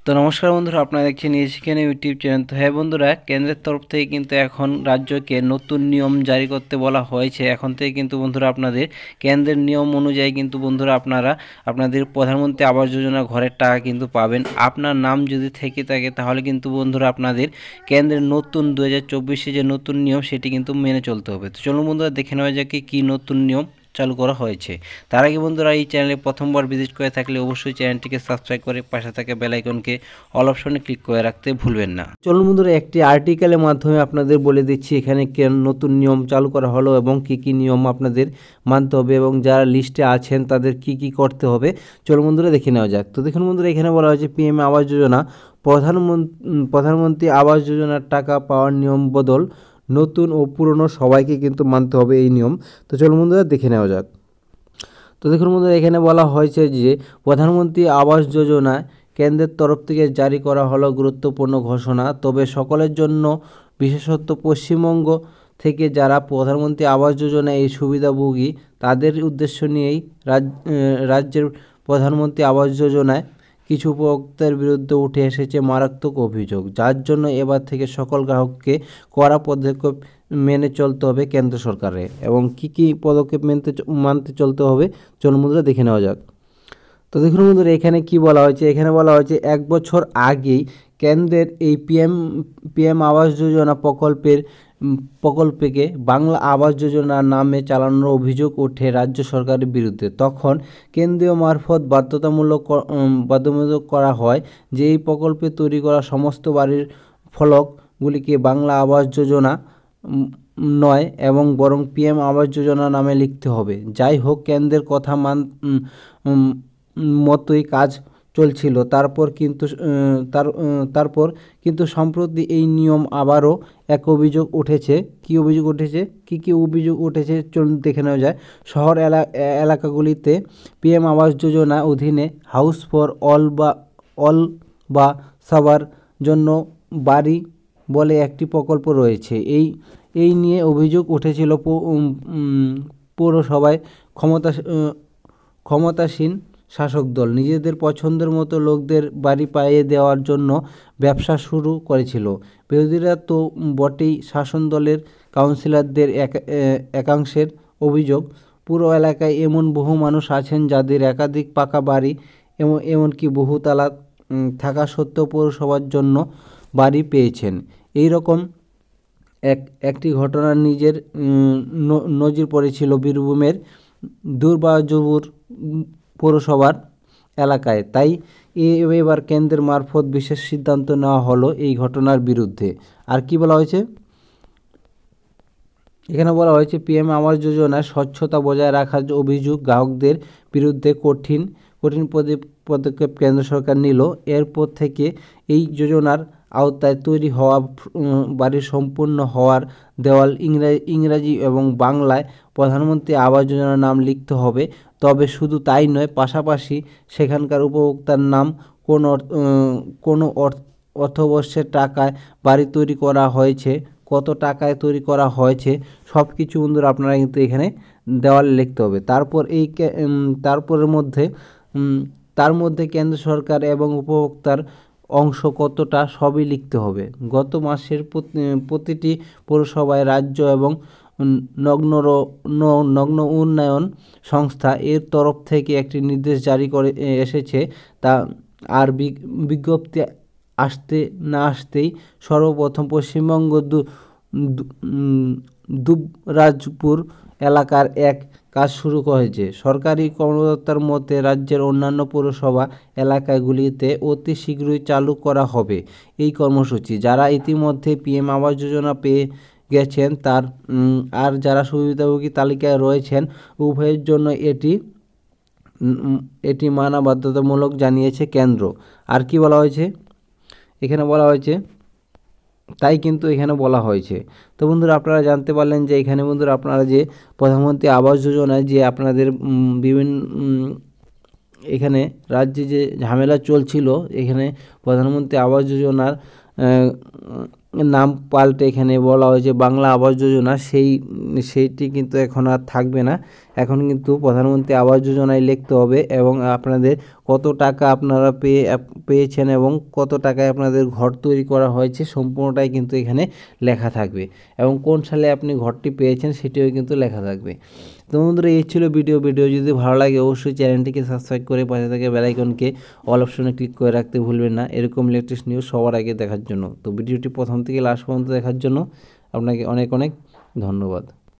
তো নমস্কার বন্ধুরা, আপনারা দেখছেন এশিয়ান ইউটিউব চ্যানেল। তো হ্যাঁ বন্ধুরা, কেন্দ্রের তরফ থেকে কিন্তু এখন রাজ্যকে নতুন নিয়ম জারি করতে বলা হয়েছে। এখন থেকে কিন্তু বন্ধুরা আপনাদের কেন্দ্রের নিয়ম অনুযায়ী কিন্তু বন্ধুরা আপনারা আপনাদের প্রধানমন্ত্রী আবাস যোজনা ঘরের টাকা কিন্তু পাবেন। আপনার নাম যদি থেকে থাকে তাহলে কিন্তু বন্ধুরা আপনাদের কেন্দ্রের নতুন 2024 যে নতুন নিয়ম সেটি কিন্তু মেনে চলতে হবে। তো চলুন বন্ধুরা দেখে নেওয়া যাক কী নতুন নিয়ম চালু করা হয়েছে। তার আগে বন্ধুরা এই চ্যানেলে প্রথমবার ভিজিট করে থাকলে অবশ্যই চ্যানেলটিকে সাবস্ক্রাইব করে পাশে থাকা বেল আইকনকে অল অপশনে ক্লিক করে রাখতে ভুলবেন না। চলুন বন্ধুরা একটি আর্টিকেলের মাধ্যমে আপনাদের বলে দিচ্ছি এখানে নতুন নিয়ম চালু করা হলো এবং কি নিয়ম আপনাদের মানতে হবে এবং যারা লিস্টে আছেন তাদের কি করতে হবে। চলুন বন্ধুরা দেখে নেওয়া যাক। তো দেখুন বন্ধুরা, এখানে বলা হয়েছে পিএম আবাস যোজনা প্রধানমন্ত্রী আবাস যোজনার টাকা পাওয়ার নিয়ম বদল, নতুন ও পুরনো সবাইকে কিন্তু মানতে হবে এই নিয়ম। তো চলুন বন্ধুরা দেখে নেওয়া যাক। তো দেখুন বন্ধুরা, এখানে বলা হয়েছে যে প্রধানমন্ত্রী আবাস যোজনা কেন্দ্রের তরফ থেকে জারি করা হলো গুরুত্বপূর্ণ ঘোষণা, তবে সকলের জন্য, বিশেষত পশ্চিমবঙ্গ থেকে যারা প্রধানমন্ত্রী আবাস যোজনা এই সুবিধাভোগী তাদের উদ্দেশ্য নিয়েই রাজ্যের প্রধানমন্ত্রী আবাস যোজনায় কিছু উপভোক্তার বিরুদ্ধে উঠে এসেছে মারাত্মক অভিযোগ, যার জন্য এবার থেকে সকল গ্রাহককে কড়া পদক্ষেপ মেনে চলতে হবে কেন্দ্র সরকারের। এবং কি পদক্ষেপ মানতে চলতে হবে চলুন বন্ধুরা দেখে নেওয়া যাক। তো দেখুন বন্ধুরা, এখানে কি বলা হয়েছে, এখানে বলা হয়েছে 1 বছর আগেই কেন্দ্রের এই পিএম আবাস যোজনা প্রকল্পকে বাংলা আবাস যোজনা নামে চালানোর অভিযোগ ওঠে রাজ্য সরকারের বিরুদ্ধে। তখন কেন্দ্রীয় মারফত বাধ্যতামূলক করা হয় যে এই প্রকল্পে তৈরি করা সমস্ত বাড়ির ফলকগুলিকে বাংলা আবাস যোজনা নয় এবং বরং পিএম আবাস যোজনা নামে লিখতে হবে। যাই হোক, কেন্দ্রের কথা মতোই কাজ চলছিল। তারপর কিন্তু সম্প্রতি এই নিয়ম আবারও এক অভিযোগ উঠেছে। কি অভিযোগ উঠেছে চলুন দেখে নেওয়া যায়। শহর এলাকাগুলিতে পিএম আবাস যোজনা অধীনে হাউস ফর অল বা সবার জন্য বাড়ি বলে একটি প্রকল্প রয়েছে। এই নিয়ে অভিযোগ উঠেছিল পৌরসভায় ক্ষমতাসীন শাসক দল নিজেদের পছন্দের মতো লোকদের বাড়ি পাইয়ে দেওয়ার জন্য ব্যবসা শুরু করেছিল। বিরোধীরা তো বটেই, শাসন দলের কাউন্সিলরদের একাংশের অভিযোগ, পুরো এলাকায় এমন বহু মানুষ আছেন যাদের একাধিক পাকা বাড়ি এমনকি বহুতলা থাকা সত্ত্বেও পৌরসভার জন্য বাড়ি পেয়েছেন। এই রকম একটি ঘটনা নিজের নজির পড়েছিল বীরভূমের দুর্গাপুর পৌরসভার এলাকায়। তাই এবার কেন্দ্রের মারফত বিশেষ সিদ্ধান্ত নেওয়া হলো এই ঘটনার বিরুদ্ধে। আর কি বলা হয়েছে, এখানে বলা হয়েছে পিএম আবাস যোজনায় স্বচ্ছতা বজায় রাখার অভিযোগ গ্রাহকদের বিরুদ্ধে কঠিন পদক্ষেপ কেন্দ্র সরকার নিল। এরপর থেকে এই যোজনার আওতায় তৈরি হওয়া বাড়ির সম্পূর্ণ হওয়ার দেওয়াল ইংরাজি এবং বাংলায় প্রধানমন্ত্রী আবাস যোজনার নাম লিখতে হবে। তবে শুধু তাই নয়, পাশাপাশি সেখানকার উপভোক্তার নাম, কোনো অর্থবর্ষের টাকায় বাড়ি তৈরি করা হয়েছে, কত টাকায় তৈরি করা হয়েছে, সব কিছু বন্ধুরা আপনারা কিন্তু এখানে দেওয়ালে লিখতে হবে। তার মধ্যে কেন্দ্র সরকার এবং উপভোক্তার অংশ কতটা সবই লিখতে হবে। গত মাসের প্রতিটি পৌরসভায় রাজ্য এবং নগ্ন উন্নয়ন সংস্থা এর তরফ থেকে একটি নির্দেশ জারি করে এসেছে। তা আর বিজ্ঞপ্তি আসতেই সর্বপ্রথম পশ্চিমবঙ্গ দুবরাজপুর এলাকার এক কাজ শুরু হয়েছে। সরকারি কর্মকর্তার মতে রাজ্যের অন্যান্য পৌরসভা এলাকাগুলিতে অতি শীঘ্রই চালু করা হবে এই কর্মসূচি। যারা ইতিমধ্যে পিএম আবাস যোজনা পেয়ে গেছেন আর যারা সুবিধাভোগী তালিকায় রয়েছেন উভয়ের জন্য এটি মানা বাধ্যতামূলক জানিয়েছে কেন্দ্র। আর কি বলা হয়েছে, এখানে বলা হয়েছে তাই কিন্তু এখানে বলা হয়েছে। তো বন্ধুরা আপনারা জানতে পারলেন যে এখানে বন্ধুরা আপনারা যে প্রধানমন্ত্রী আবাস যোজনায় যে আপনাদের বিভিন্ন এখানে রাজ্যে যে ঝামেলা চলছিল, এখানে প্রধানমন্ত্রী আবাস যোজনার নাম পাল্টে এখানে বলা হয়েছে বাংলা আবাস যোজনা, সেইটি কিন্তু এখন আর থাকবে না। এখন কিন্তু প্রধানমন্ত্রী আবাস যোজনায় লিখতে হবে এবং আপনাদের কত টাকা আপনারা পেয়েছেন এবং কত টাকায় আপনাদের ঘর তৈরি করা হয়েছে সম্পূর্ণটাই কিন্তু এখানে লেখা থাকবে এবং কোন সালে আপনি ঘরটি পেয়েছেন সেটিও কিন্তু লেখা থাকবে। তো বন্ধুরা এই ছিল ভিডিও যদি ভালো লাগে অবশ্যই চ্যানেলটিকে সাবস্ক্রাইব করে পাশে থাকা বেল আইকনকে অল অপশনে ক্লিক করে রাখতে ভুলবেন না এরকম লেটেস্ট নিউজ সবার আগে দেখার জন্য। তো ভিডিওটি প্রথম থেকে লাস্ট পর্যন্ত দেখার জন্য আপনাকে অনেক অনেক ধন্যবাদ।